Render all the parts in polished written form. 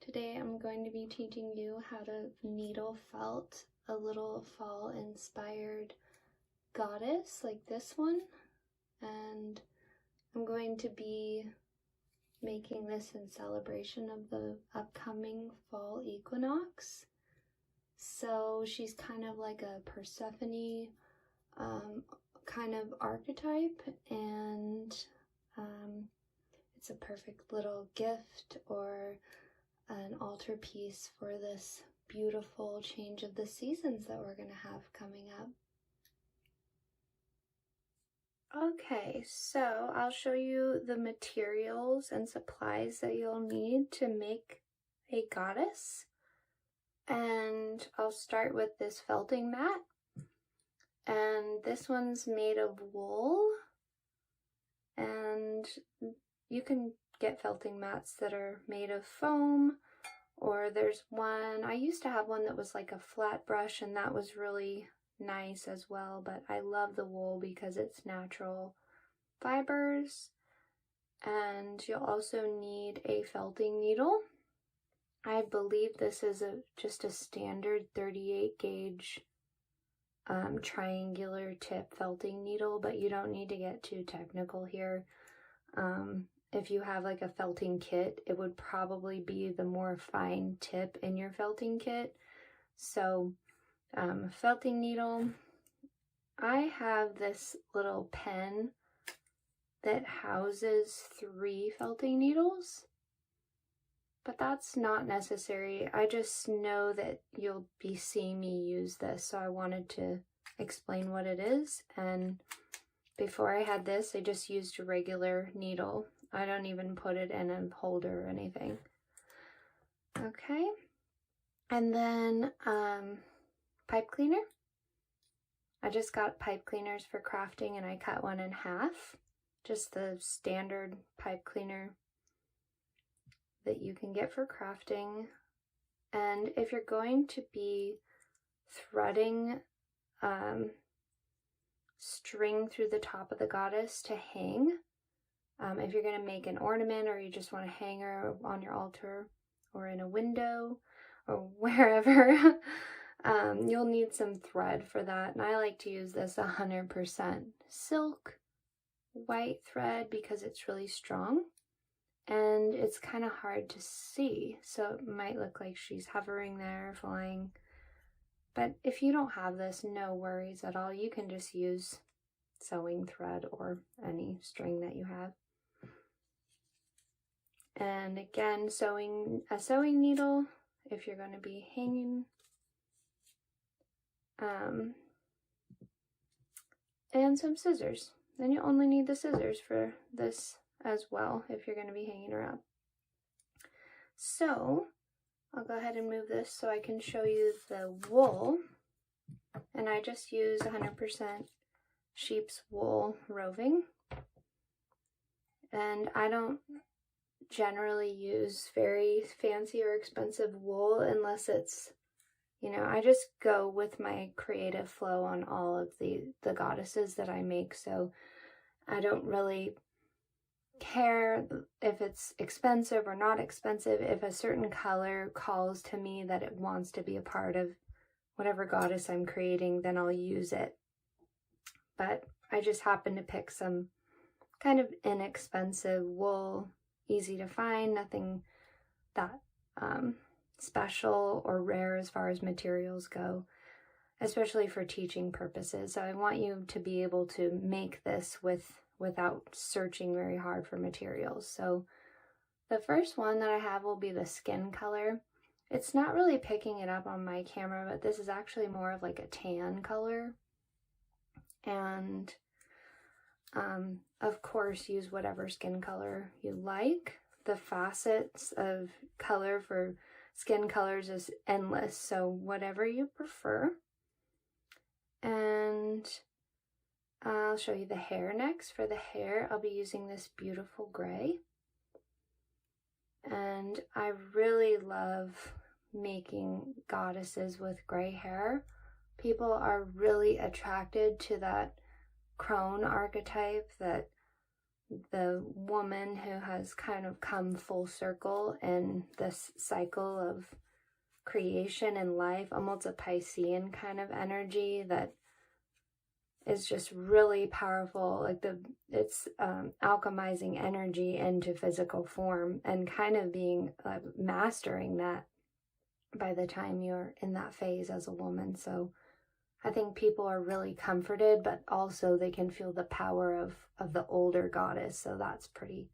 Today I'm going to be teaching you how to needle felt a little fall inspired goddess like this one, and I'm going to be making this in celebration of the upcoming fall equinox. So she's kind of like a Persephone kind of archetype, and it's a perfect little gift or an altar piece for this beautiful change of the seasons that we're going to have coming up. Okay, so I'll show you the materials and supplies that you'll need to make a goddess. And I'll start with this felting mat. And this one's made of wool. And you can get felting mats that are made of foam, or there's one, I used to have one that was like a flat brush, and that was really nice as well, but I love the wool because it's natural fibers. And you'll also need a felting needle. I believe this is just a standard 38 gauge triangular tip felting needle, but you don't need to get too technical here. If you have like a felting kit, it would probably be the more fine tip in your felting kit. So felting needle, I have this little pen that houses 3 felting needles, but that's not necessary. I just know that you'll be seeing me use this, so I wanted to explain what it is. And before I had this, I just used a regular needle. I don't even put it in a holder or anything. Okay, and then pipe cleaner. I just got pipe cleaners for crafting, and I cut one in half. Just the standard pipe cleaner that you can get for crafting. And if you're going to be threading string through the top of the goddess to hang, if you're going to make an ornament, or you just want to hang her on your altar or in a window or wherever, you'll need some thread for that. And I like to use this 100% silk white thread because it's really strong and it's kind of hard to see. So it might look like she's hovering there, flying. But if you don't have this, no worries at all. You can just use sewing thread or any string that you have. And again, a sewing needle if you're going to be hanging. And some scissors. Then you only need the scissors for this as well if you're going to be hanging her up. So I'll go ahead and move this so I can show you the wool. And I just use 100% sheep's wool roving. And I don't generally use very fancy or expensive wool unless it's, I just go with my creative flow on all of the goddesses that I make. So I don't really care if it's expensive or not expensive. If a certain color calls to me that it wants to be a part of whatever goddess I'm creating, then I'll use it. But I just happen to pick some kind of inexpensive wool, easy to find, nothing that special or rare as far as materials go, especially for teaching purposes. So I want you to be able to make this without searching very hard for materials. So the first one that I have will be the skin color. It's not really picking it up on my camera, but this is actually more of like a tan color. And of course, use whatever skin color you like. The facets of color for skin colors is endless, so whatever you prefer. And I'll show you the hair next. For the hair, I'll be using this beautiful gray. And I really love making goddesses with gray hair. People are really attracted to that crone archetype, that the woman who has kind of come full circle in this cycle of creation and life. Almost a Piscean kind of energy that is just really powerful. Like it's alchemizing energy into physical form and kind of being mastering that by the time you're in that phase as a woman. So I think people are really comforted, but also they can feel the power of the older goddess. So that's pretty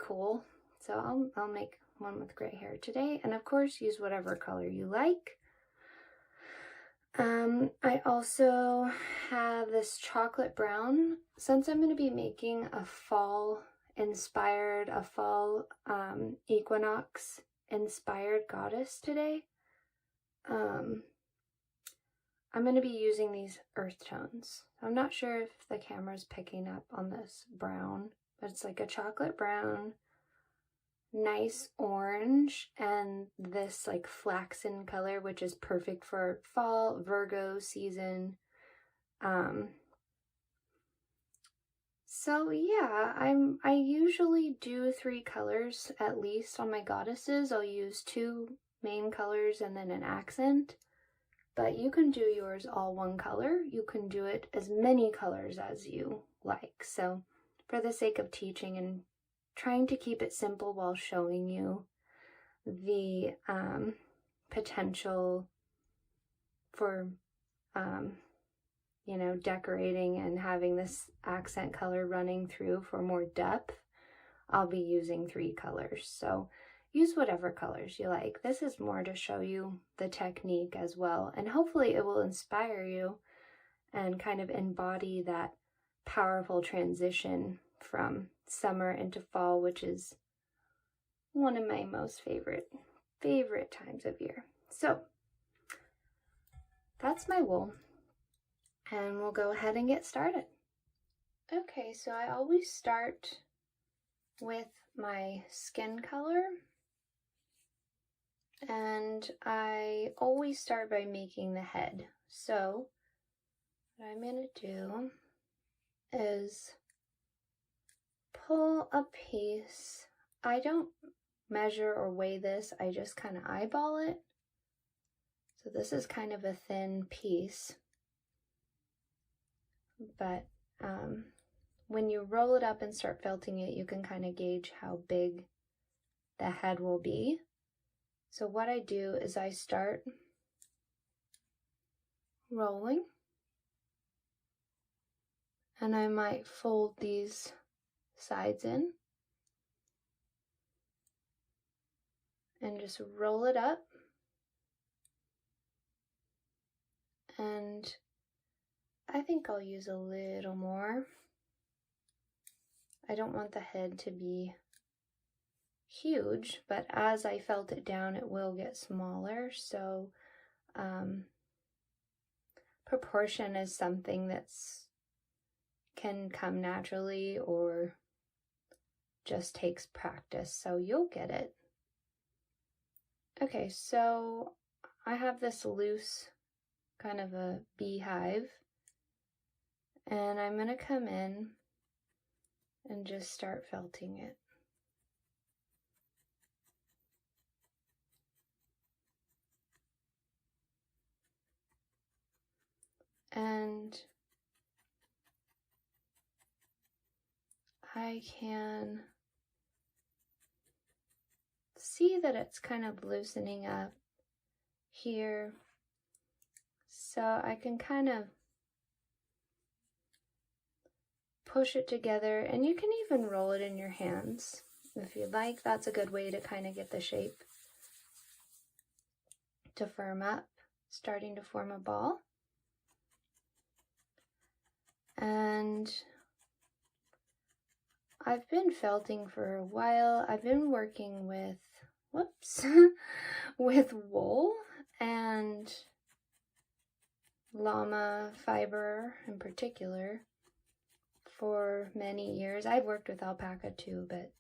cool. So I'll make one with gray hair today, and of course use whatever color you like. I also have this chocolate brown. Since I'm going to be making a fall equinox inspired goddess today, I'm going to be using these earth tones. I'm not sure if the camera's picking up on this brown, but it's like a chocolate brown, nice orange, and this like flaxen color, which is perfect for fall, Virgo season. So yeah, I usually do 3 colors at least on my goddesses. I'll use 2 main colors and then an accent. But you can do yours all one color. You can do it as many colors as you like. So for the sake of teaching and trying to keep it simple while showing you the potential for, you know, decorating and having this accent color running through for more depth, I'll be using 3 colors. So use whatever colors you like. This is more to show you the technique as well, and hopefully it will inspire you and kind of embody that powerful transition from summer into fall, which is one of my most favorite times of year. So that's my wool, and we'll go ahead and get started. Okay, so I always start with my skin color, and I always start by making the head. So what I'm going to do is pull a piece. I don't measure or weigh this, I just kind of eyeball it. So this is kind of a thin piece, but when you roll it up and start felting it, you can kind of gauge how big the head will be. So what I do is I start rolling, and I might fold these sides in and just roll it up, and I think I'll use a little more. I don't want the head to be huge, but as I felt it down, it will get smaller. So proportion is something that's can come naturally or just takes practice, so you'll get it. Okay, so I have this loose kind of a beehive, and I'm going to come in and just start felting it. And I can see that it's kind of loosening up here, so I can kind of push it together, and you can even roll it in your hands if you'd like. That's a good way to kind of get the shape to firm up, starting to form a ball. And I've been felting for a while. I've been working with, with wool and llama fiber in particular for many years. I've worked with alpaca too, but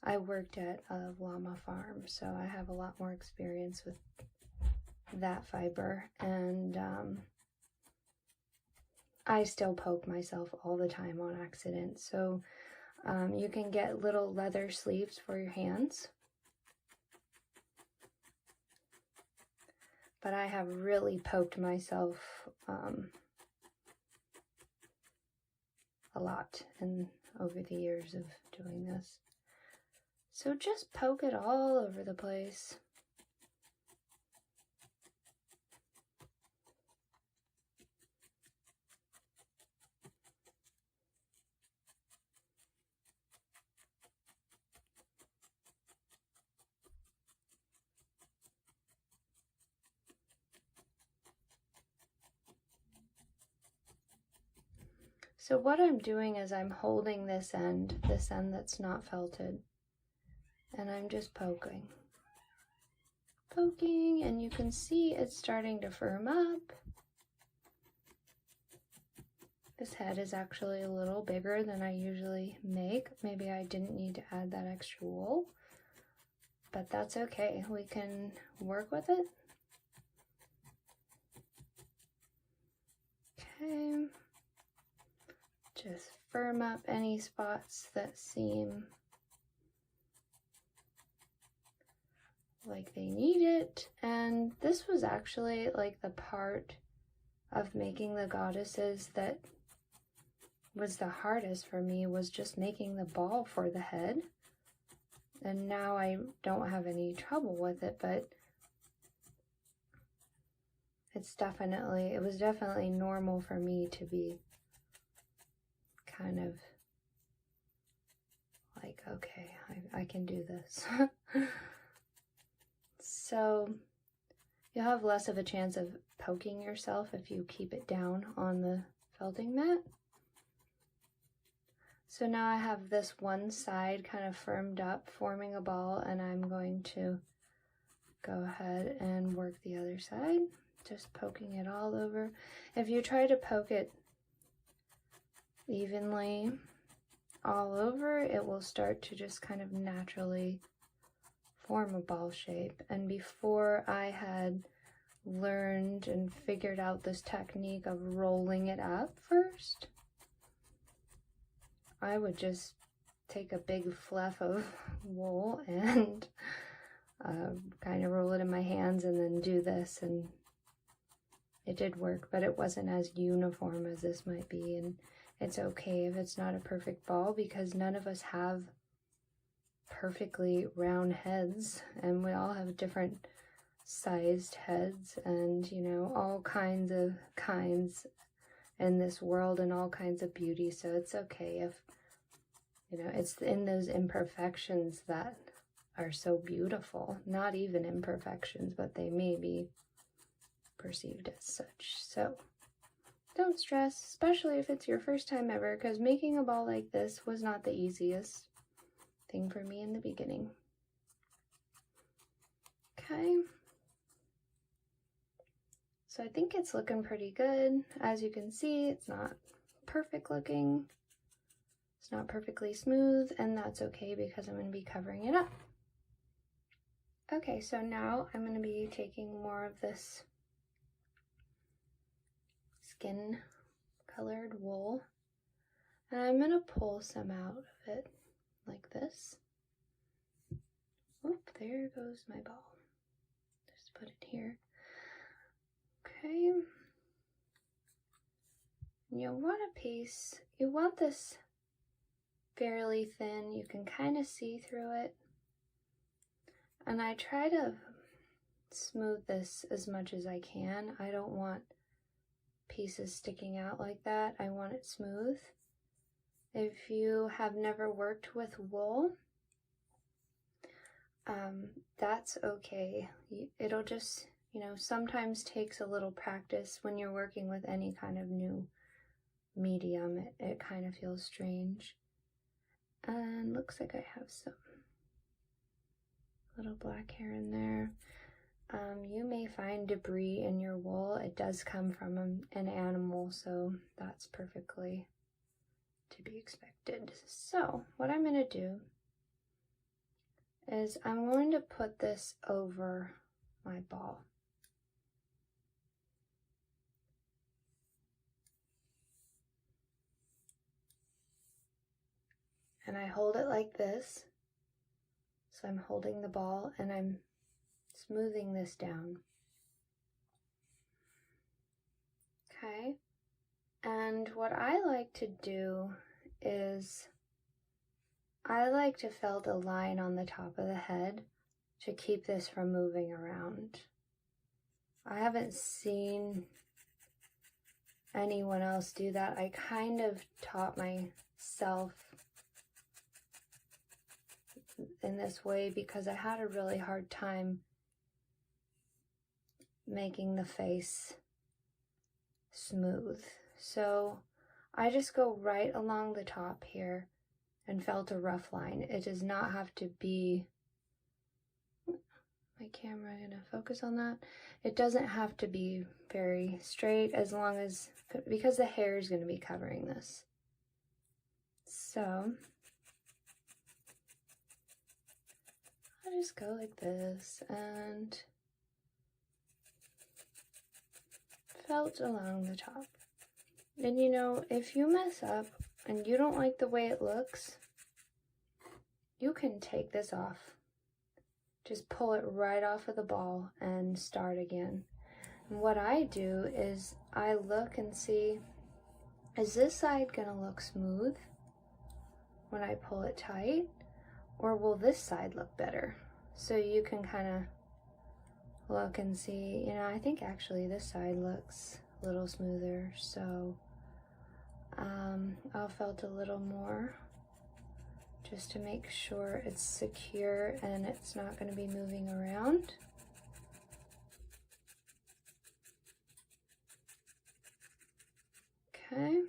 I worked at a llama farm, so I have a lot more experience with that fiber. And I still poke myself all the time on accident. So you can get little leather sleeves for your hands. But I have really poked myself a lot over the years of doing this. So just poke it all over the place. So what I'm doing is I'm holding this end that's not felted, and I'm just poking, and you can see it's starting to firm up. This head is actually a little bigger than I usually make. Maybe I didn't need to add that extra wool, but that's okay. We can work with it. Okay. Just firm up any spots that seem like they need it. And this was actually like the part of making the goddesses that was the hardest for me, was just making the ball for the head. And now I don't have any trouble with it, but it was definitely normal for me to be kind of like, okay, I can do this. So you'll have less of a chance of poking yourself if you keep it down on the felting mat. So now I have this one side kind of firmed up, forming a ball, and I'm going to go ahead and work the other side, just poking it all over. If you try to poke it evenly all over, it will start to just kind of naturally form a ball shape. And before I had learned and figured out this technique of rolling it up first, I would just take a big fluff of wool and kind of roll it in my hands and then do this, and it did work, but it wasn't as uniform as this might be. And it's okay if it's not a perfect ball, because none of us have perfectly round heads, and we all have different sized heads, and you know, all kinds in this world, and all kinds of beauty. So it's okay if, you know, it's in those imperfections that are so beautiful. Not even imperfections, but they may be perceived as such. So don't stress, especially if it's your first time ever, because making a ball like this was not the easiest thing for me in the beginning. Okay. So I think it's looking pretty good. As you can see, it's not perfect looking. It's not perfectly smooth, and that's okay because I'm going to be covering it up. Okay, so now I'm going to be taking more of this skin colored wool, and I'm going to pull some out of it like this. Oop, there goes my ball. Just put it here. Okay. You'll want a piece, you want this fairly thin, you can kind of see through it. And I try to smooth this as much as I can. I don't want pieces sticking out like that. I want it smooth. If you have never worked with wool, that's okay. It'll just, you know, sometimes takes a little practice when you're working with any kind of new medium. It kind of feels strange. And looks like I have some little black hair in there. You may find debris in your wool. It does come from an animal, so that's perfectly to be expected. So what I'm going to do is I'm going to put this over my ball. and I hold it like this. So I'm holding the ball and I'm smoothing this down. Okay, and what I like to do is I like to felt a line on the top of the head to keep this from moving around. I haven't seen anyone else do that. I kind of taught myself in this way because I had a really hard time making the face smooth. So I just go right along the top here and felt a rough line. It does not have to be, my camera gonna focus on that. It doesn't have to be very straight as long as, because the hair is gonna be covering this. So I'll just go like this and felt along the top. And you know, if you mess up and you don't like the way it looks, you can take this off. Just pull it right off of the ball and start again. And what I do is I look and see, is this side gonna look smooth when I pull it tight, or will this side look better? So you can kind of look and see, you know, I think actually this side looks a little smoother, so I'll felt a little more just to make sure it's secure and it's not going to be moving around. Okay.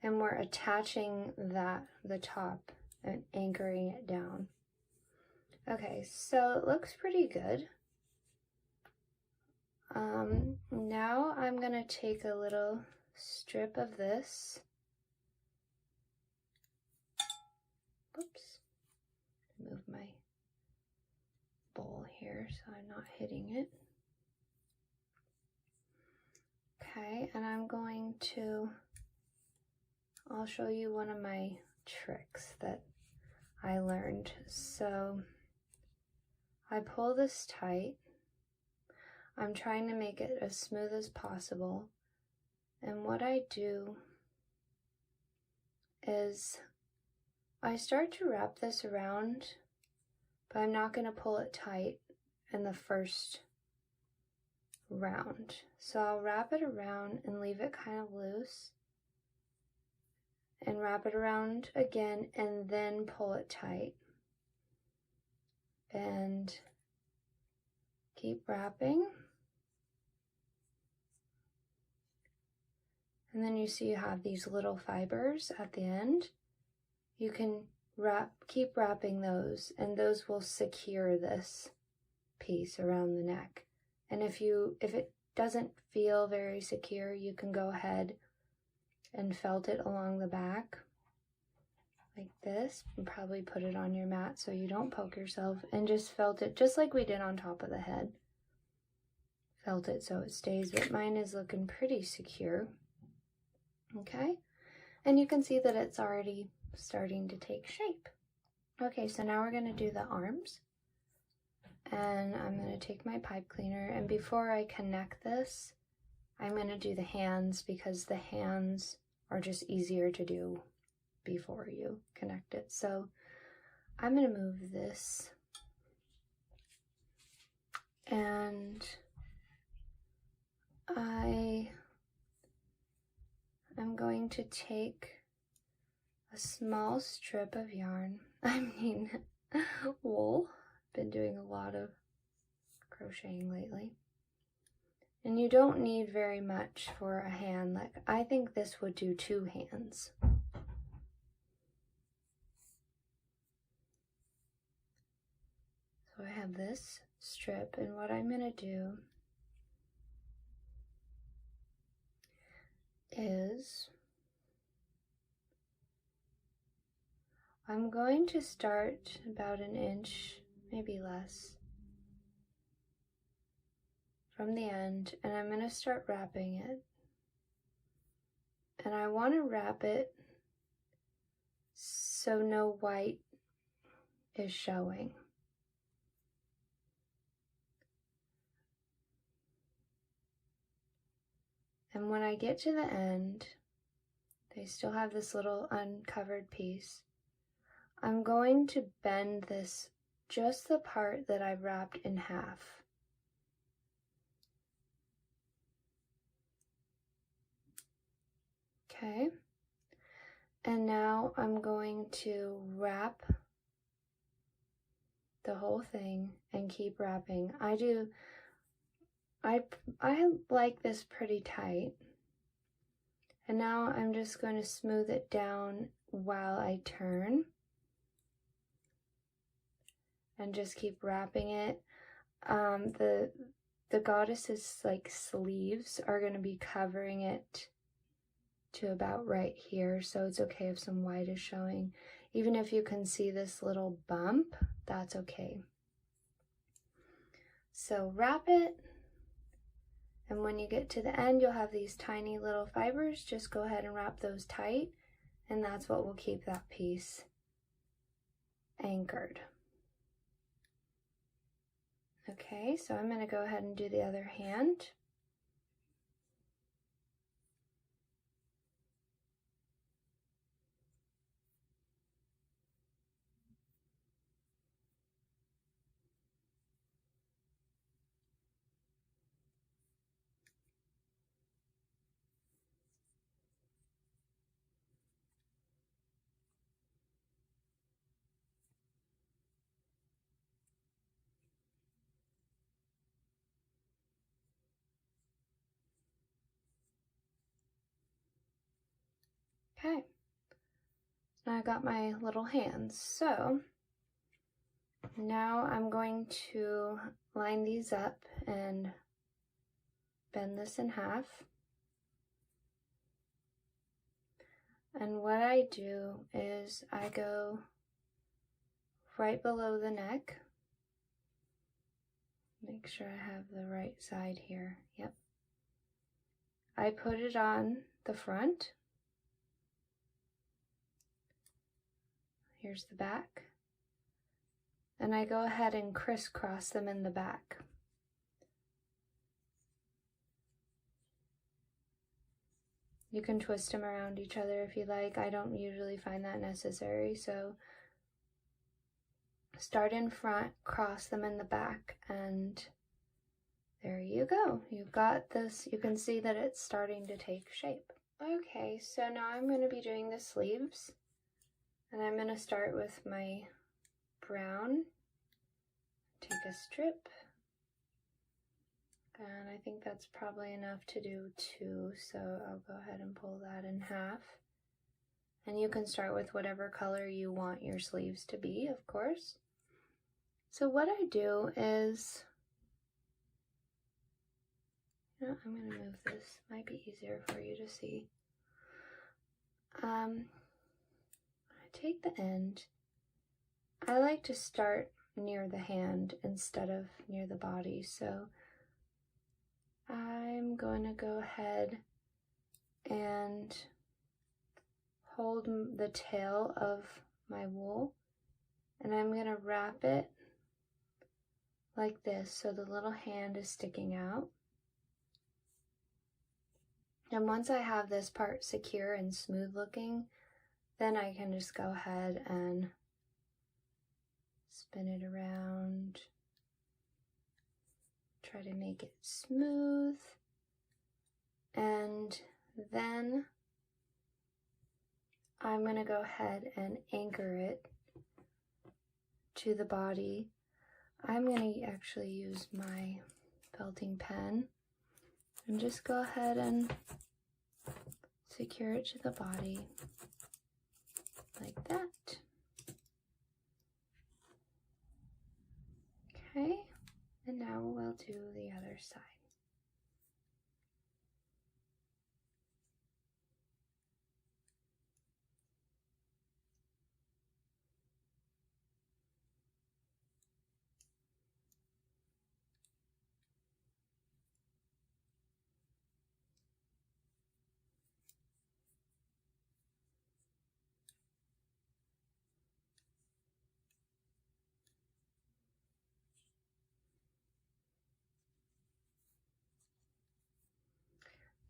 And we're attaching the top and anchoring it down. Okay, so it looks pretty good. Now I'm gonna take a little strip of this. Oops, move my bowl here so I'm not hitting it. Okay, and I'm going to, I'll show you one of my tricks that I learned. So I pull this tight. I'm trying to make it as smooth as possible. And what I do is I start to wrap this around, but I'm not going to pull it tight in the first round. So I'll wrap it around and leave it kind of loose, and wrap it around again and then pull it tight. And keep wrapping. And then you see you have these little fibers at the end. You can keep wrapping those, and those will secure this piece around the neck. And if it doesn't feel very secure, you can go ahead and felt it along the back like this, and probably put it on your mat so you don't poke yourself, and just felt it just like we did on top of the head. Felt it so it stays, but mine is looking pretty secure. Okay, and you can see that it's already starting to take shape. Okay, so now we're going to do the arms, and I'm going to take my pipe cleaner, and before I connect this, I'm going to do the hands, because the hands are just easier to do before you connect it. So I'm going to move this, and I'm going to take a small strip of yarn, wool. Been doing a lot of crocheting lately. And you don't need very much for a hand. Like, I think this would do 2 hands. So I have this strip, and what I'm going to do is I'm going to start about 1 inch, maybe less, from the end, and I'm going to start wrapping it. And I want to wrap it so no white is showing. And when I get to the end, they still have this little uncovered piece. I'm going to bend this, just the part that I've wrapped in half. Okay. And now I'm going to wrap the whole thing and keep wrapping. I like this pretty tight. And now I'm just going to smooth it down while I turn. And just keep wrapping it. The goddess's like sleeves are going to be covering it to about right here, so it's okay if some white is showing. Even if you can see this little bump, that's okay. So wrap it, and when you get to the end, you'll have these tiny little fibers. Just go ahead and wrap those tight, and that's what will keep that piece anchored. Okay, so I'm going to go ahead and do the other hand. Okay, now I got my little hands. So now I'm going to line these up and bend this in half. And what I do is I go right below the neck. Make sure I have the right side here. Yep. I put it on the front. Here's the back. And I go ahead and crisscross them in the back. You can twist them around each other if you like. I don't usually find that necessary, so start in front, cross them in the back, and there you go. You've got this. You can see that it's starting to take shape. Okay, so now I'm going to be doing the sleeves, and I'm going to start with my brown. Take a strip, and I think that's probably enough to do 2, so I'll go ahead and pull that in half. And you can start with whatever color you want your sleeves to be, of course. So what I do is, I'm going to move this, might be easier for you to see. I take the end. I like to start near the hand instead of near the body, so I'm going to go ahead and hold the tail of my wool, and I'm going to wrap it like this so the little hand is sticking out. And once I have this part secure and smooth looking, then I can just go ahead and spin it around, try to make it smooth, and then I'm going to go ahead and anchor it to the body. I'm going to actually use my felting pen and just go ahead and secure it to the body like that. Okay, and now we'll do the other side.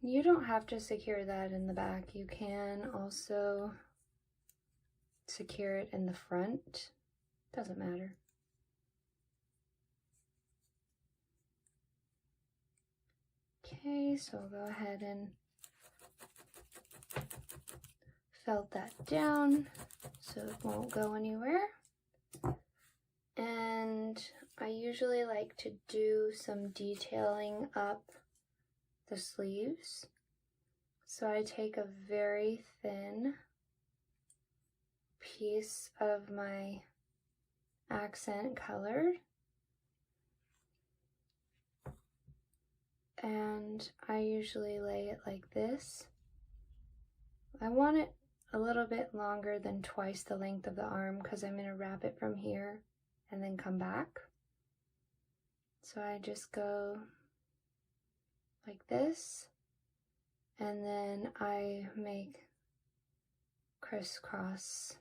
You don't have to secure that in the back. You can also secure it in the front. Doesn't matter. Okay, so I'll go ahead and felt that down so it won't go anywhere. And I usually like to do some detailing up the sleeves. So I take a very thin piece of my accent color and I usually lay it like this. I want it a little bit longer than twice the length of the arm because I'm going to wrap it from here and then come back. So I just go like this, and then I make crisscross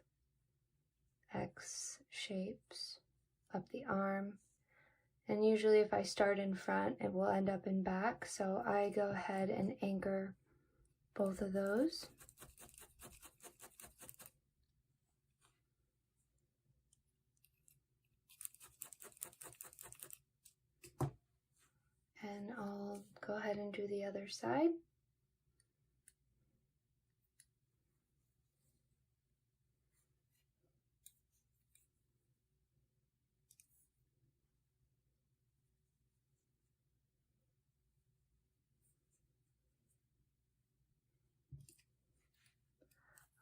X shapes up the arm. And usually if I start in front, it will end up in back. So I go ahead and anchor both of those. And I'll go ahead and do the other side.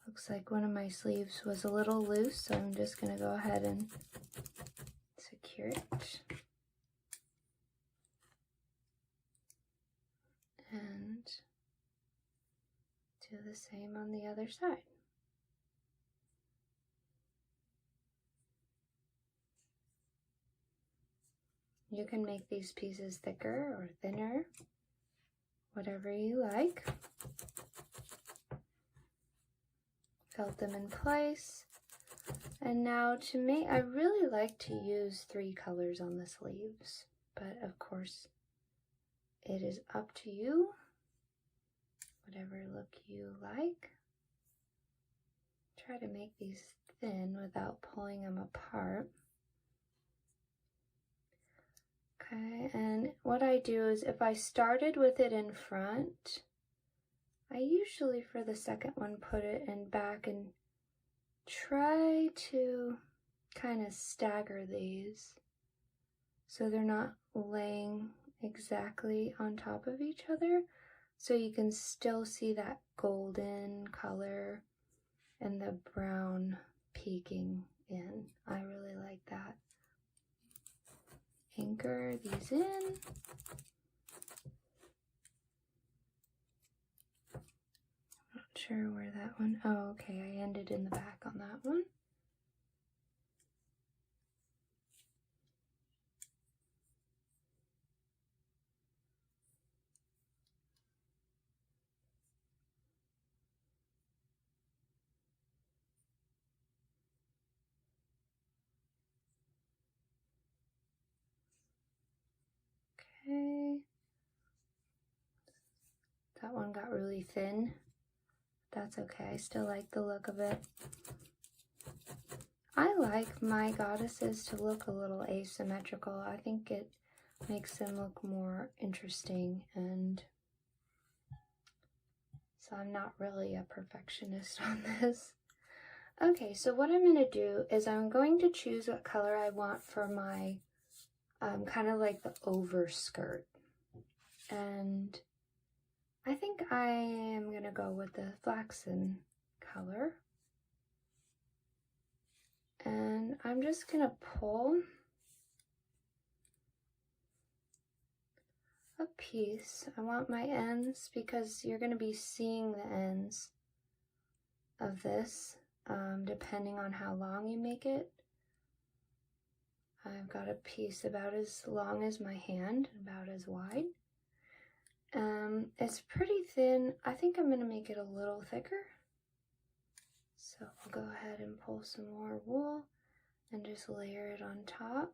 Looks like one of my sleeves was a little loose, so I'm just going to go ahead and secure it. And do the same on the other side. You can make these pieces thicker or thinner, whatever you like. Felt them in place. And now to make, I really like to use 3 colors on the sleeves, but of course it is up to you, whatever look you like. Try to make these thin without pulling them apart. Okay, and what I do is if I started with it in front, I usually for the second one put it in back and try to kind of stagger these so they're not laying exactly on top of each other, so you can still see that golden color and the brown peeking in. I really like that. Anchor these in. Not sure where that one, oh okay, I ended in the back on that one. Okay, that one got really thin. That's okay, I still like the look of it. I like my goddesses to look a little asymmetrical. I think it makes them look more interesting, and so I'm not really a perfectionist on this. Okay, so what I'm going to do is I'm going to choose what color I want for my kind of like the overskirt, and I think I am going to go with the flaxen color, and I'm just going to pull a piece. I want my ends because you're going to be seeing the ends of this depending on how long you make it. I've got a piece about as long as my hand, about as wide. It's pretty thin. I think I'm going to make it a little thicker. So I'll go ahead and pull some more wool and just layer it on top.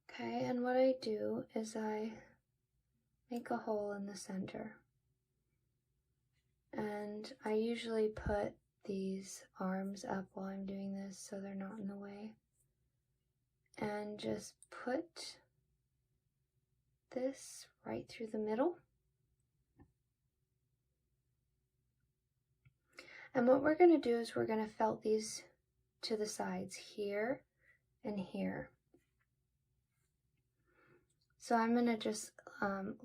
Okay, and what I do is I make a hole in the center. And I usually put these arms up while I'm doing this so they're not in the way. And just put this right through the middle. And what we're going to do is we're going to felt these to the sides here and here. So I'm going to just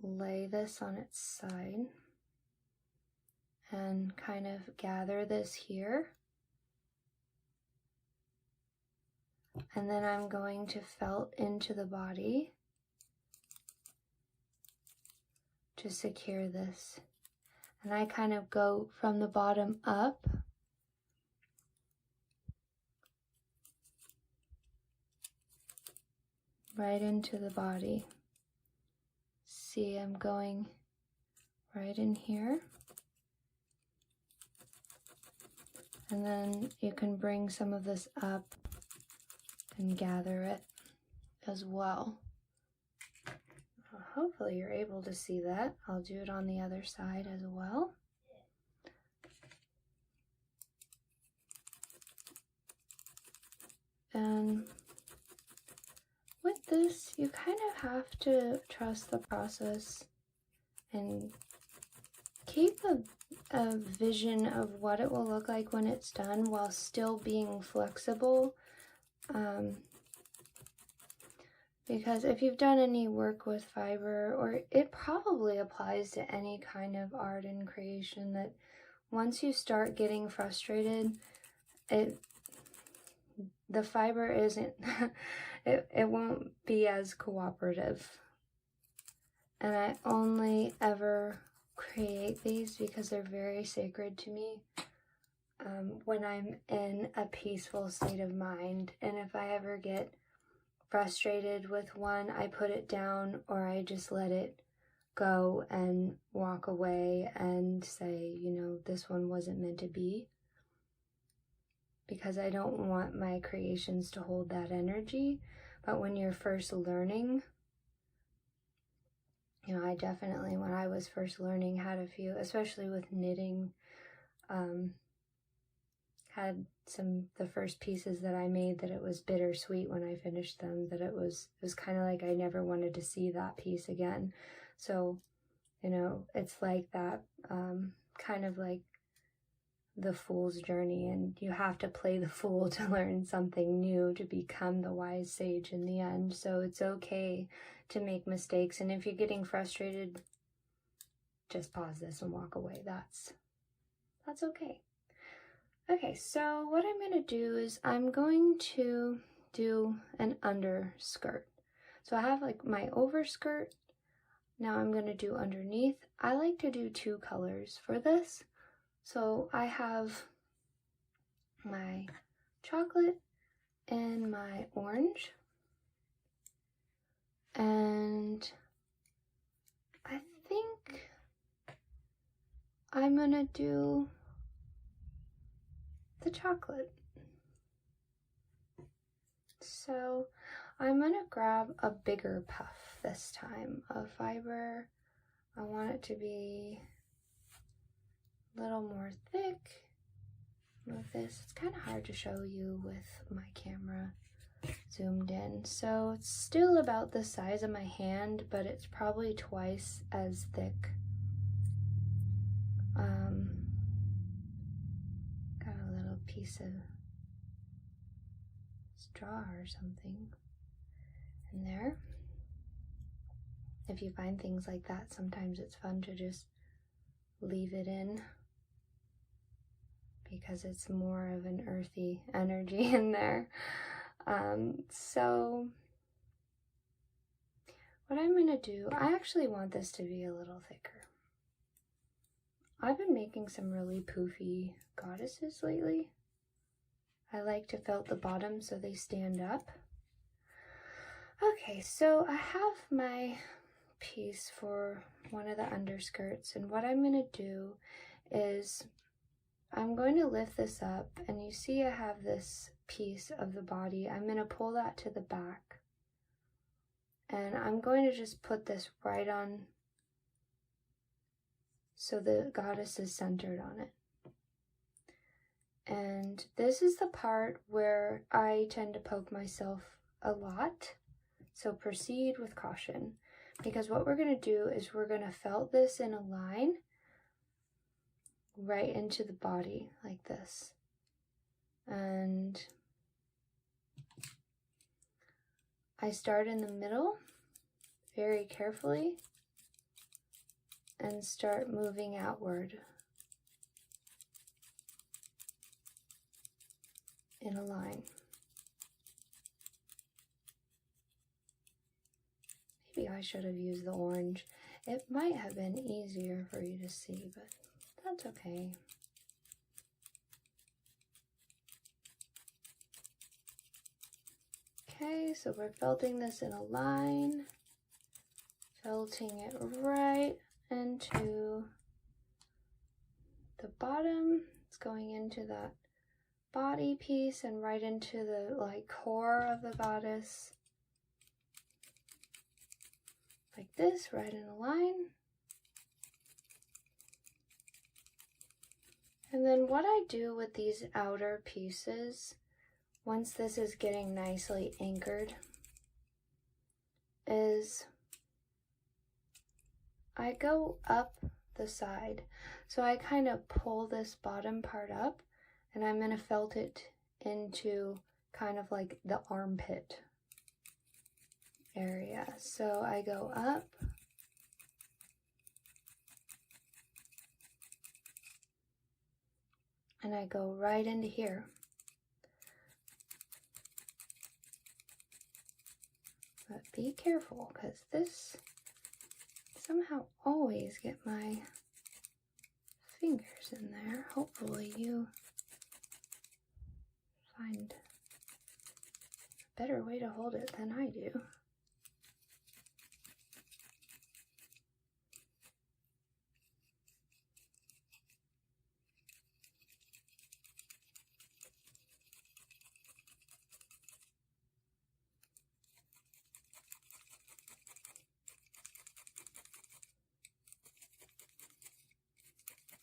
lay this on its side and kind of gather this here. And then I'm going to felt into the body to secure this. And I kind of go from the bottom up right into the body. See, I'm going right in here. And then you can bring some of this up and gather it as well. Hopefully you're able to see that. I'll do it on the other side as well. And with this, you kind of have to trust the process and keep a vision of what it will look like when it's done while still being flexible. Because if you've done any work with fiber, or it probably applies to any kind of art and creation, that once you start getting frustrated, the fiber isn't, it won't be as cooperative. And I only ever create these because they're very sacred to me when I'm in a peaceful state of mind. And if I ever get frustrated with one, I put it down, or I just let it go and walk away and say, you know, this one wasn't meant to be. Because I don't want my creations to hold that energy. But when you're first learning, you know, I definitely, when I was first learning, had a few, especially with knitting, had the first pieces that I made that it was bittersweet when I finished them, that it was kind of like I never wanted to see that piece again. So, you know, it's like that, kind of like the fool's journey, and you have to play the fool to learn something new, to become the wise sage in the end. So it's okay to make mistakes, and if you're getting frustrated, just pause this and walk away. That's okay. Okay, so what I'm going to do is I'm going to do an underskirt. So I have like my overskirt. Now I'm going to do underneath. I like to do 2 colors for this. So I have my chocolate and my orange. And I think I'm going to do the chocolate. So I'm going to grab a bigger puff this time of fiber. I want it to be a little more thick. With this, it's kind of hard to show you with my camera zoomed in. So it's still about the size of my hand, but it's probably twice as thick. Got a little piece of straw or something in there. If you find things like that, sometimes it's fun to just leave it in, because it's more of an earthy energy in there. So what I'm going to do, I actually want this to be a little thicker. I've been making some really poofy goddesses lately. I like to felt the bottom so they stand up. Okay, so I have my piece for one of the underskirts, and what I'm going to do is I'm going to lift this up, and you see I have this piece of the body. I'm going to pull that to the back, and I'm going to just put this right on so the goddess is centered on it. And this is the part where I tend to poke myself a lot, so proceed with caution, because what we're going to do is we're going to felt this in a line right into the body like this. And I start in the middle very carefully and start moving outward in a line. Maybe I should have used the orange. It might have been easier for you to see, but that's okay. Okay, so we're felting this in a line, felting it right into the bottom. It's going into that body piece and right into the core of the goddess. Like this, right in a line. And then what I do with these outer pieces, once this is getting nicely anchored, is I go up the side. So I kind of pull this bottom part up, and I'm going to felt it into kind of like the armpit area. So I go up, and I go right into here. But be careful, because this somehow always get my fingers in there. Hopefully you find a better way to hold it than I do.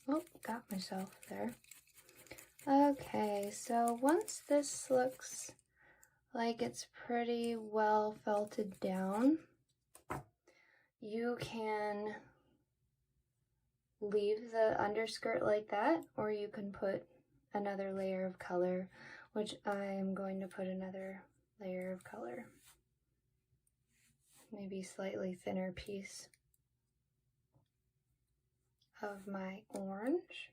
Oh, got myself there. Okay, so once this looks like it's pretty well felted down, you can leave the underskirt like that, or you can put another layer of color, which I'm going to put another layer of color. Maybe slightly thinner piece of my orange.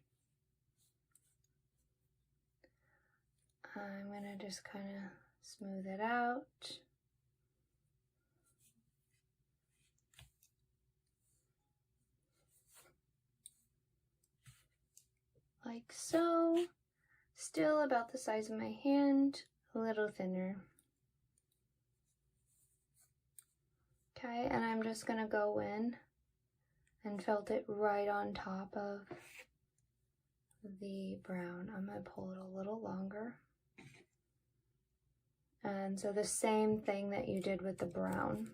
I'm going to just kind of smooth it out. Like so. Still about the size of my hand, a little thinner. Okay, and I'm just going to go in and felt it right on top of the brown. I'm going to pull it a little longer. And so the same thing that you did with the brown.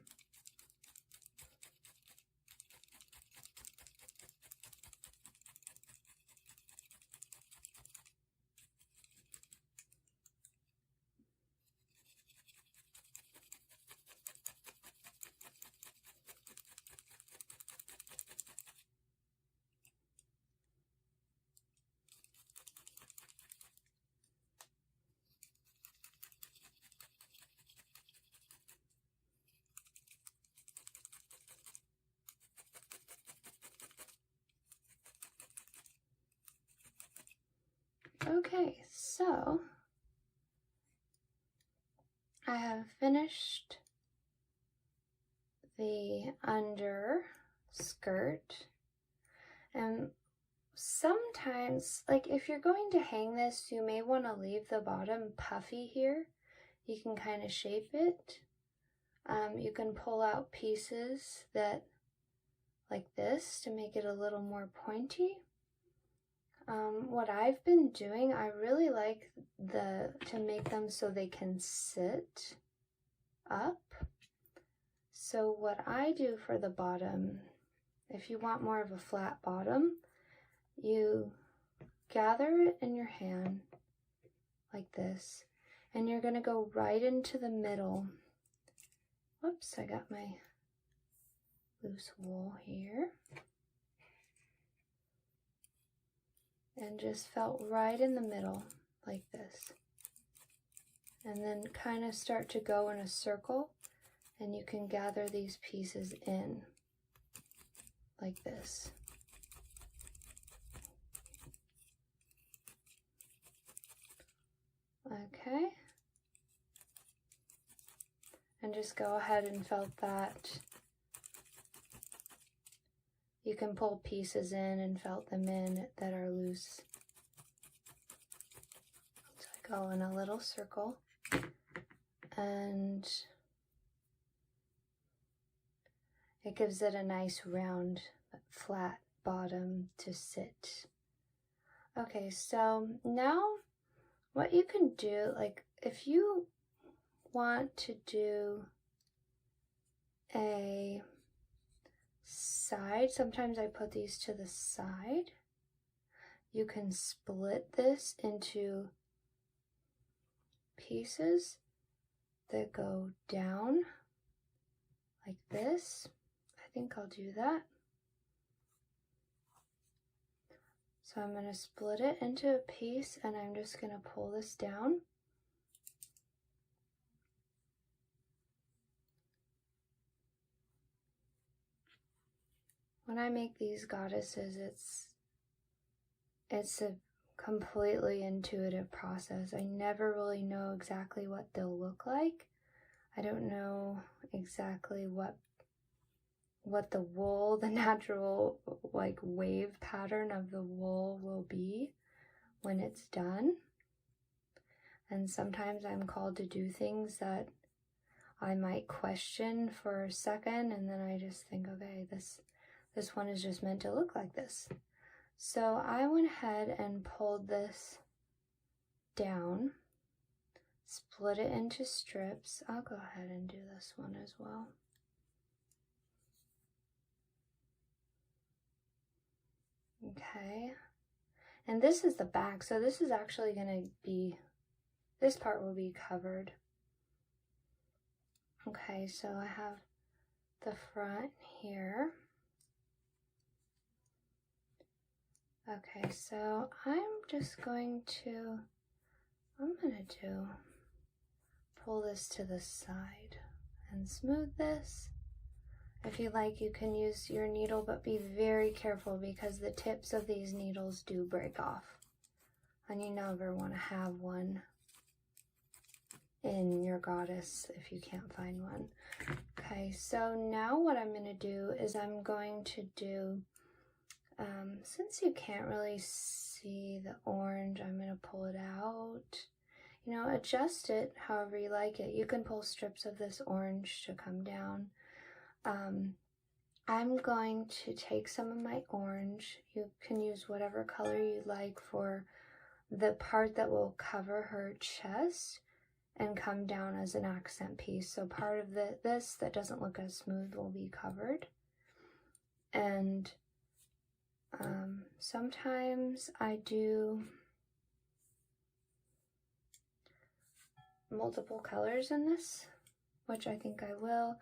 Okay, so I have finished the under skirt, and sometimes, like if you're going to hang this, you may want to leave the bottom puffy here. You can kind of shape it. You can pull out pieces that like this to make it a little more pointy. What I've been doing, I really like to make them so they can sit up. So what I do for the bottom if you want more of a flat bottom, you gather it in your hand like this, and you're going to go right into the middle. Whoops, I got my loose wool here. And just felt right in the middle like this. And then kind of start to go in a circle, and you can gather these pieces in like this. Okay. And just go ahead and felt that. You can pull pieces in and felt them in that are loose. So I go in a little circle, and it gives it a nice round, flat bottom to sit. Okay, so now what you can do, like if you want to do a side, sometimes I put these to the side. You can split this into pieces that go down like this. I think I'll do that. So I'm going to split it into a piece, and I'm just going to pull this down. When I make these goddesses, it's a completely intuitive process. I never really know exactly what they'll look like. I don't know exactly what the wool, the natural like wave pattern of the wool will be when it's done. And sometimes I'm called to do things that I might question for a second, and then I just think, okay, this one is just meant to look like this. So I went ahead and pulled this down, split it into strips. I'll go ahead and do this one as well. Okay, and this is the back, so this is actually going to be, this part will be covered. Okay, so I have the front here. Okay, so I'm going to pull this to the side and smooth this. If you like, you can use your needle, but be very careful because the tips of these needles do break off, and you never want to have one in your goddess if you can't find one. Okay, so now what I'm going to do is I'm going to do, since you can't really see the orange, I'm going to pull it out. You know, adjust it however you like it. You can pull strips of this orange to come down. I'm going to take some of my orange. You can use whatever color you like for the part that will cover her chest and come down as an accent piece. So part of this that doesn't look as smooth will be covered. And sometimes I do multiple colors in this, which I think I will.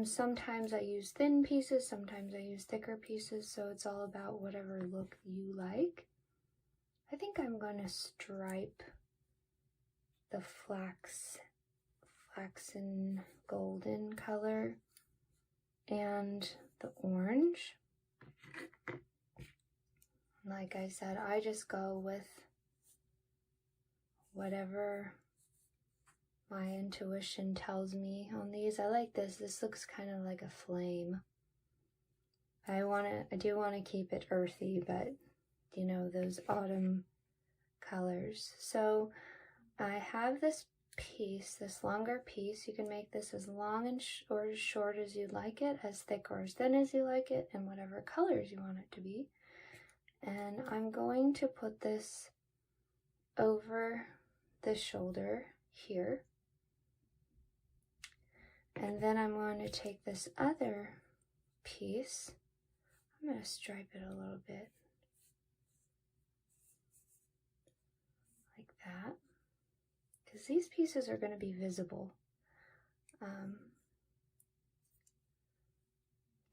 Sometimes I use thin pieces, sometimes I use thicker pieces, so it's all about whatever look you like. I think I'm going to stripe the flaxen golden color and the orange. Like I said, I just go with whatever my intuition tells me on these. I like this. This looks kind of like a flame. I do want to keep it earthy, but you know, those autumn colors. So I have this piece, this longer piece. You can make this as long and or as short as you'd like it, as thick or as thin as you like it, and whatever colors you want it to be. And I'm going to put this over the shoulder here. And then I'm going to take this other piece I'm going to stripe it a little bit like that, because these pieces are going to be visible.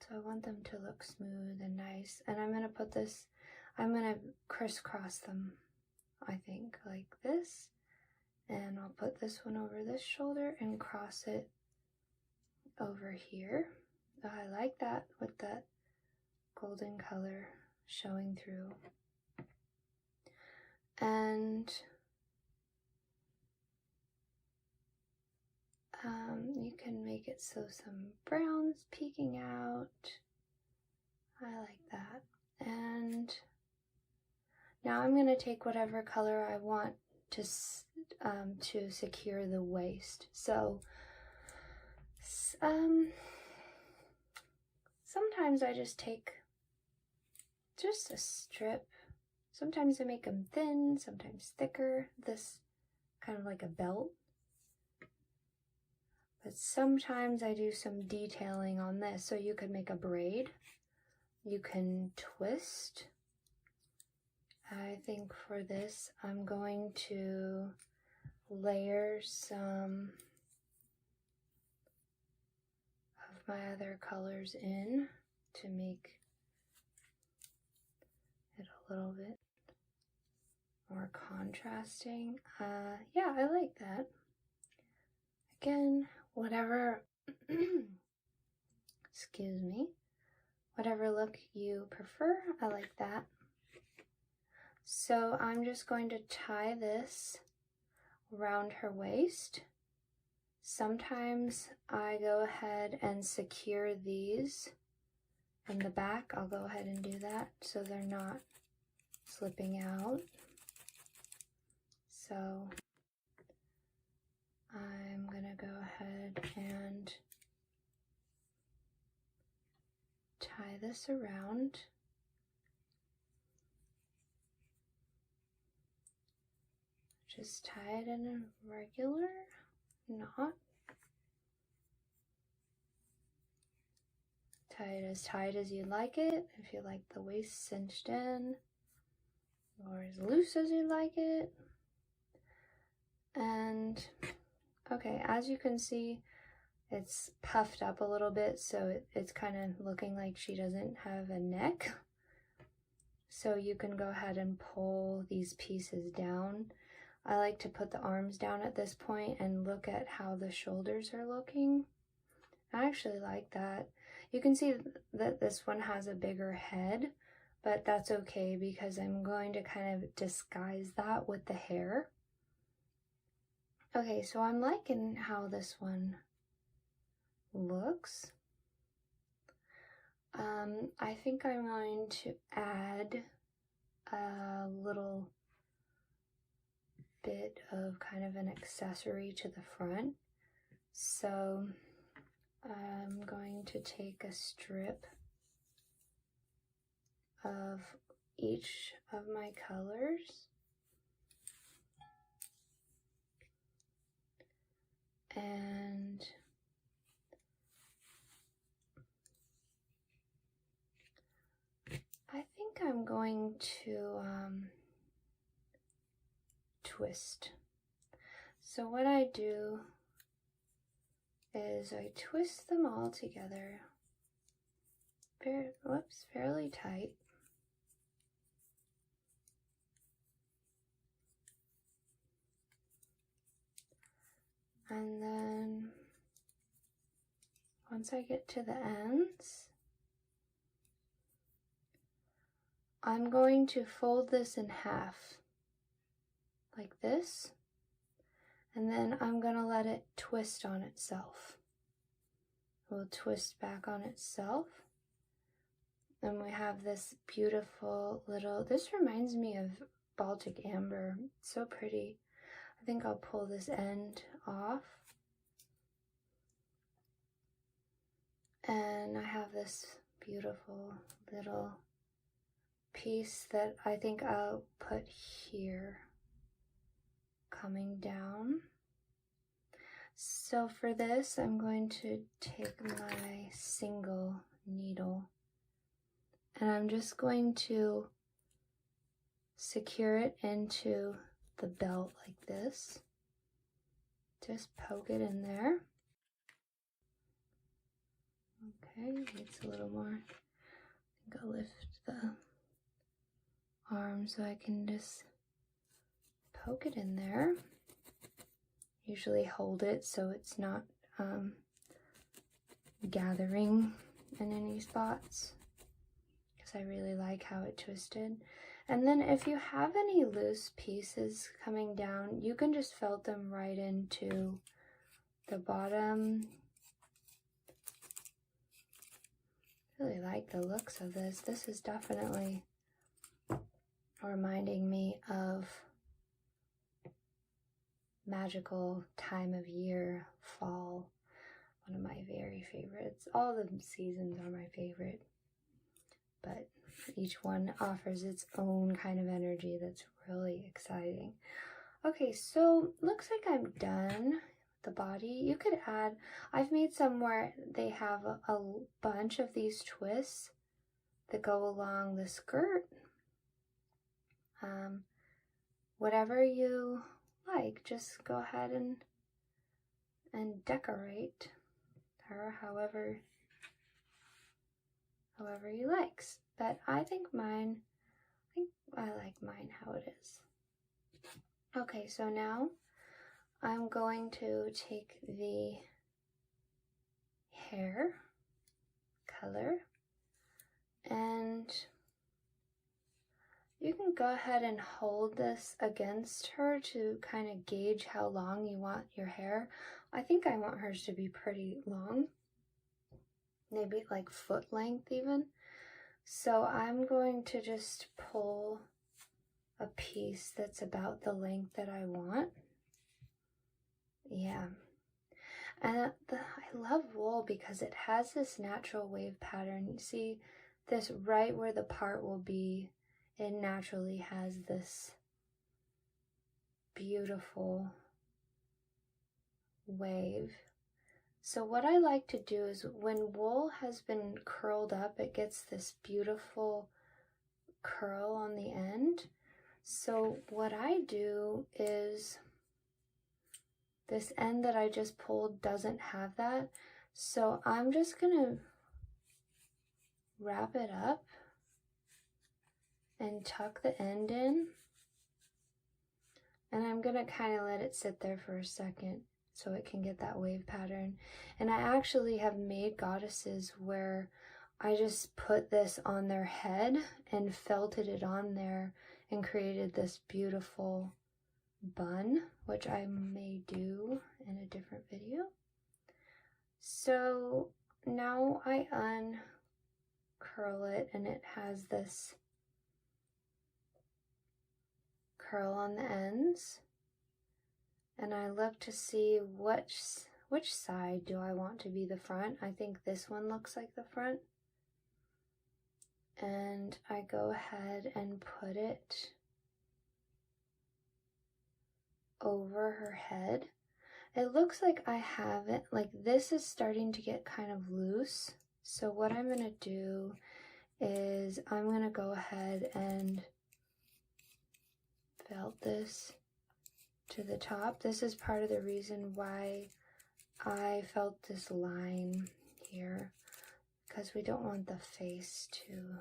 So I want them to look smooth and nice. And I'm going to put this, I'm going to crisscross them, I think, like this. And I'll put this one over this shoulder and cross it over here. I like that with that golden color showing through. And you can make it so some brown's peeking out. I like that. And now I'm going to take whatever color I want to secure the waist. So sometimes I just take just a strip. Sometimes I make them thin, sometimes thicker, this kind of like a belt. But sometimes I do some detailing on this. So you could make a braid, you can twist. I think for this I'm going to layer some of my other colors in to make it a little bit more contrasting. Yeah, I like that. Again, whatever, excuse me, whatever look you prefer, I like that. So I'm just going to tie this around her waist. Sometimes I go ahead and secure these in the back. I'll go ahead and do that so they're not slipping out. So I'm gonna go ahead and tie this around. Just tie it in a regular knot. Tie it as tight as you like it. If you like the waist cinched in, or as loose as you like it. And okay, as you can see, it's puffed up a little bit, so it's kind of looking like she doesn't have a neck. So you can go ahead and pull these pieces down. I like to put the arms down at this point and look at how the shoulders are looking. I actually like that. You can see that this one has a bigger head, but that's okay because I'm going to kind of disguise that with the hair. Okay, so I'm liking how this one looks. I think I'm going to add a little bit of kind of an accessory to the front. So I'm going to take a strip of each of my colors and I think I'm going to twist. So what I do is I twist them all together, fairly tight. And then once I get to the ends, I'm going to fold this in half like this, and then I'm going to let it twist on itself. It will twist back on itself, and we have this beautiful little, this reminds me of Baltic Amber. It's so pretty. I think I'll pull this end off. And I have this beautiful little piece that I think I'll put here, coming down. So for this, I'm going to take my single needle and I'm just going to secure it into the belt like this. Just poke it in there. Okay, needs a little more. I think I'll lift the arm so I can just poke it in there. Usually hold it so it's not gathering in any spots, because I really like how it twisted. And then if you have any loose pieces coming down, you can just felt them right into the bottom. Really like the looks of this. This is definitely reminding me of magical time of year, fall. One of my very favorites. All the seasons are my favorite, but each one offers its own kind of energy that's really exciting. Okay, so looks like I'm done with the body. You could add, I've made some where they have a bunch of these twists that go along the skirt. Whatever you like, just go ahead and decorate her however you like. But I think I like mine how it is. Okay, so now I'm going to take the hair color, and you can go ahead and hold this against her to kind of gauge how long you want your hair. I think I want hers to be pretty long, maybe like foot length even. So I'm going to just pull a piece that's about the length that I want. Yeah. And I love wool because it has this natural wave pattern. You see this right where the part will be, it naturally has this beautiful wave. So what I like to do is when wool has been curled up, it gets this beautiful curl on the end. So what I do is, this end that I just pulled doesn't have that. So I'm just gonna wrap it up and tuck the end in. And I'm gonna kind of let it sit there for a second so it can get that wave pattern. And I actually have made goddesses where I just put this on their head and felted it on there and created this beautiful bun, which I may do in a different video. So now I uncurl it, and it has this curl on the ends, and I look to see which side do I want to be the front. I think this one looks like the front, and I go ahead and put it over her head. It looks like I have it, like this is starting to get kind of loose. So what I'm gonna do is I'm gonna go ahead and felt this to the top. This is part of the reason why I felt this line here, because we don't want the face to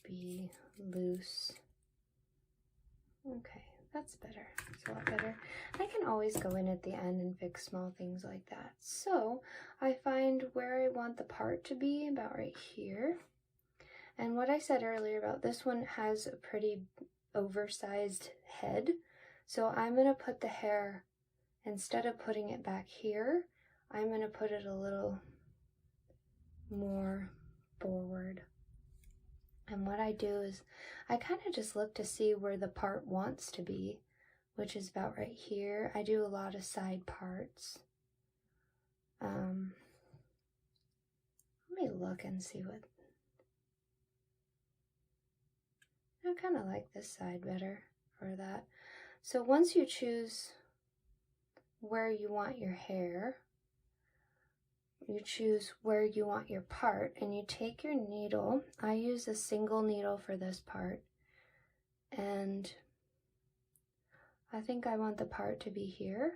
be loose. Okay, that's better. It's a lot better. I can always go in at the end and fix small things like that. So I find where I want the part to be, about right here. And what I said earlier about this one has a pretty oversized head. So I'm going to put the hair, instead of putting it back here, I'm going to put it a little more forward. And what I do is I kind of just look to see where the part wants to be, which is about right here. I do a lot of side parts. Let me look and see what... I kind of like this side better for that. So once you choose where you want your hair, you choose where you want your part, and you take your needle. I use a single needle for this part, and I think I want the part to be here.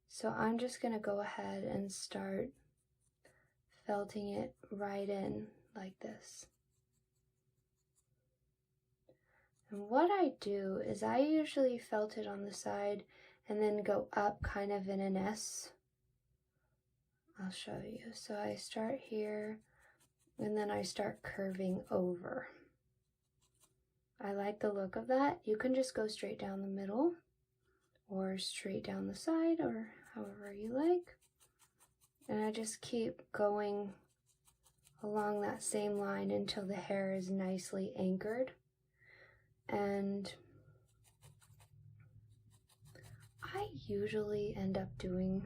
So I'm just going to go ahead and start felting it right in like this. And what I do is I usually felt it on the side and then go up kind of in an S. I'll show you. So I start here and then I start curving over. I like the look of that. You can just go straight down the middle or straight down the side or however you like. And I just keep going along that same line until the hair is nicely anchored. And I usually end up doing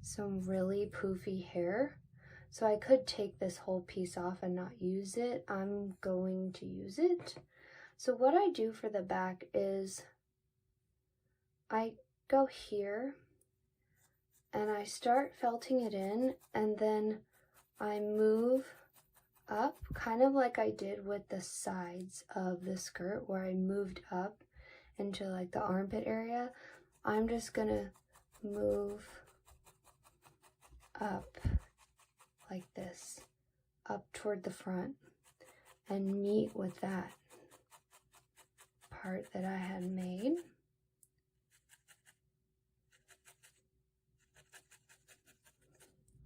some really poofy hair. So I could take this whole piece off and not use it. I'm going to use it. So what I do for the back is I go here and I start felting it in, and then I move up kind of like I did with the sides of the skirt where I moved up into like the armpit area. I'm just gonna move up like this, up toward the front, and meet with that part that I had made.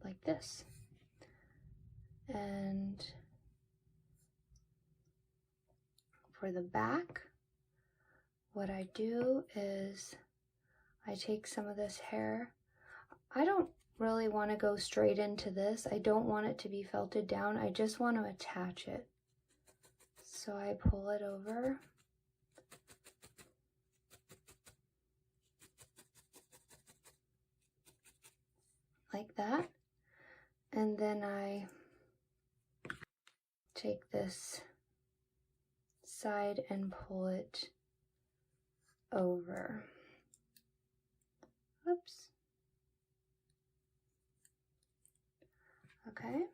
Like this. And for the back, what I do is I take some of this hair. I don't really want to go straight into this. I don't want it to be felted down. I just want to attach it. So I pull it over. Like that. And then I take this side and pull it over. Oops. Okay.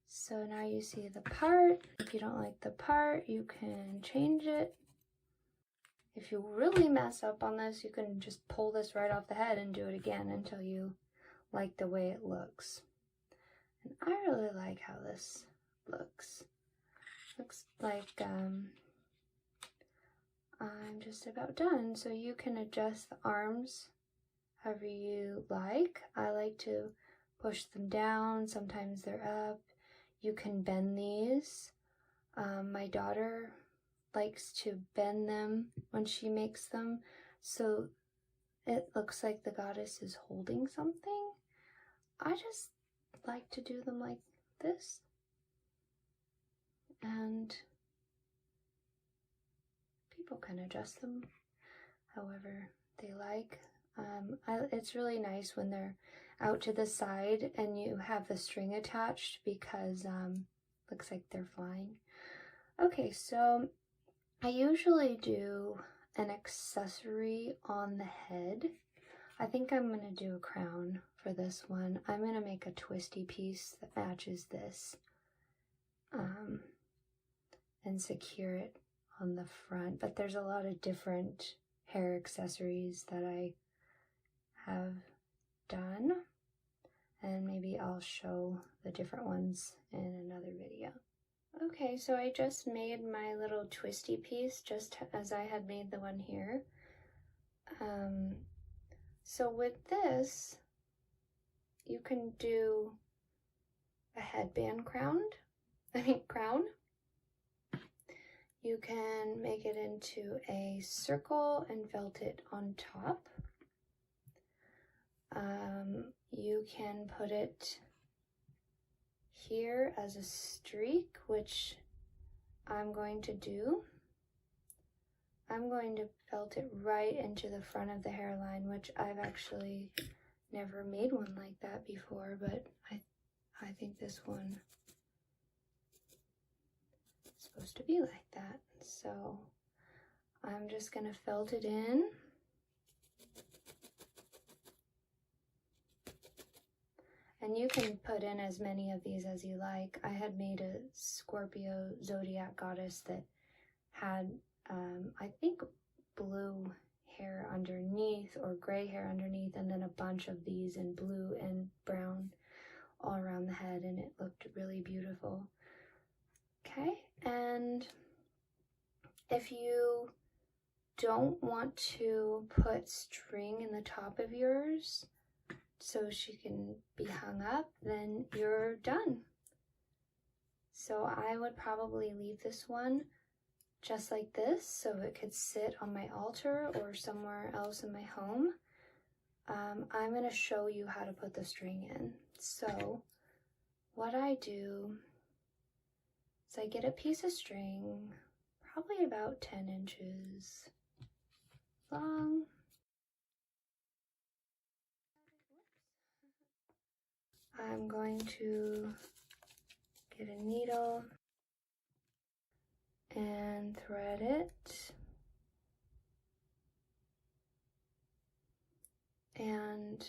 So now you see the part. If you don't like the part, you can change it. If you really mess up on this, you can just pull this right off the head and do it again until you like the way it looks. And I really like how this looks. Looks like I'm just about done. So you can adjust the arms however you like. I like to push them down. Sometimes they're up. You can bend these. My daughter likes to bend them when she makes them, so it looks like the goddess is holding something. I just like to do them like this, and people can adjust them however they like. It's really nice when they're out to the side and you have the string attached because looks like they're flying. Okay, so I usually do an accessory on the head. I think I'm going to do a crown for this one. I'm going to make a twisty piece that matches this and secure it on the front. But there's a lot of different hair accessories that I have done, and maybe I'll show the different ones in another video. Okay, so I just made my little twisty piece just as I had made the one here. So with this, you can do a headband crown. You can make it into a circle and felt it on top. You can put it here as a streak, which I'm going to do. I'm going to felt it right into the front of the hairline, which I've actually never made one like that before, but I think this one is supposed to be like that. So I'm just going to felt it in. And you can put in as many of these as you like. I had made a Scorpio zodiac goddess that had, I think, blue hair underneath or gray hair underneath, and then a bunch of these in blue and brown all around the head, and it looked really beautiful. Okay, and if you don't want to put string in the top of yours so she can be hung up, then you're done. So I would probably leave this one just like this so it could sit on my altar or somewhere else in my home. I'm going to show you how to put the string in. So what I do is I get a piece of string, probably about 10 inches long. I'm going to get a needle and thread it. And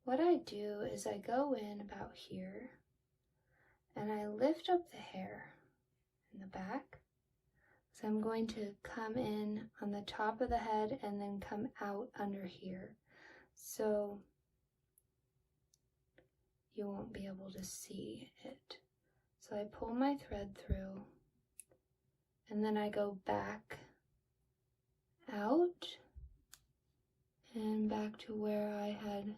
what I do is I go in about here and I lift up the hair in the back. So I'm going to come in on the top of the head and then come out under here. So you won't be able to see it. So I pull my thread through and then I go back out and back to where I had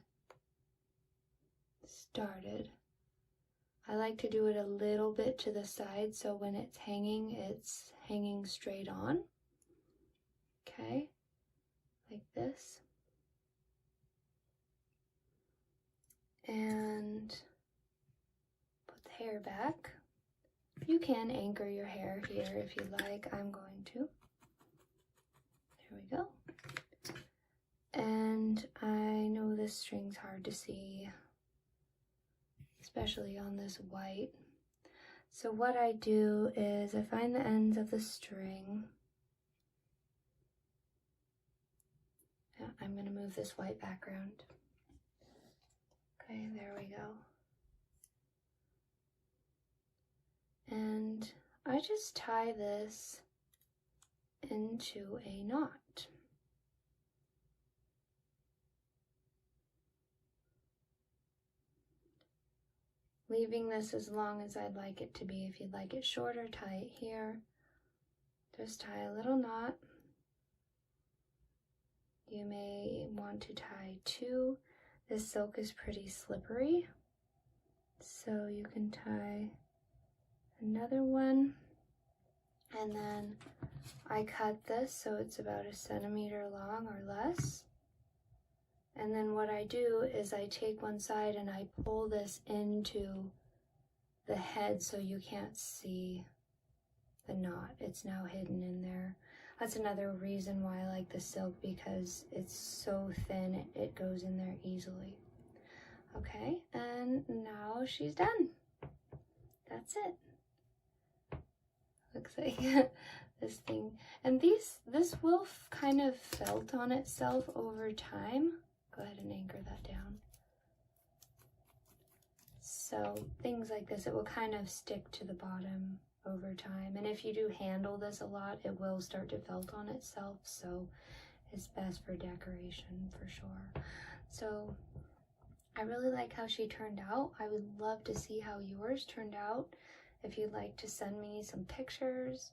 started. I like to do it a little bit to the side so when it's hanging straight on. Okay, like this. And put the hair back. You can anchor your hair here if you like. I'm going to. There we go. And I know this string's hard to see, especially on this white. So what I do is I find the ends of the string. Yeah, I'm going to move this white background. Okay, there we go. And I just tie this into a knot. Leaving this as long as I'd like it to be. If you'd like it shorter, tie it here. Just tie a little knot. You may want to tie two. This silk is pretty slippery, so you can tie another one. And then I cut this so it's about 1 centimeter long or less. And then what I do is I take one side and I pull this into the head so you can't see the knot. It's now hidden in there. That's another reason why I like the silk, because it's so thin, it goes in there easily. Okay, and now she's done. That's it. Looks like this thing. And this will kind of felt on itself over time. Go ahead and anchor that down. So things like this, it will kind of stick to the bottom over time. And if you do handle this a lot, it will start to felt on itself. So it's best for decoration for sure. So I really like how she turned out. I would love to see how yours turned out. If you'd like to send me some pictures,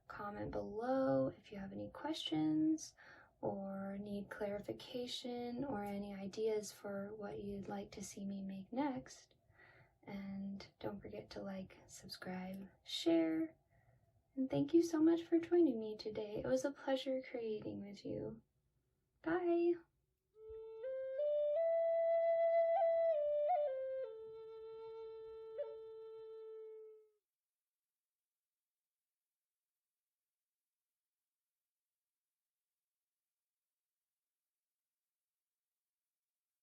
comment below if you have any questions or need clarification or any ideas for what you'd like to see me make next. And don't forget to like, subscribe, share, and thank you so much for joining me today. It was a pleasure creating with you. Bye!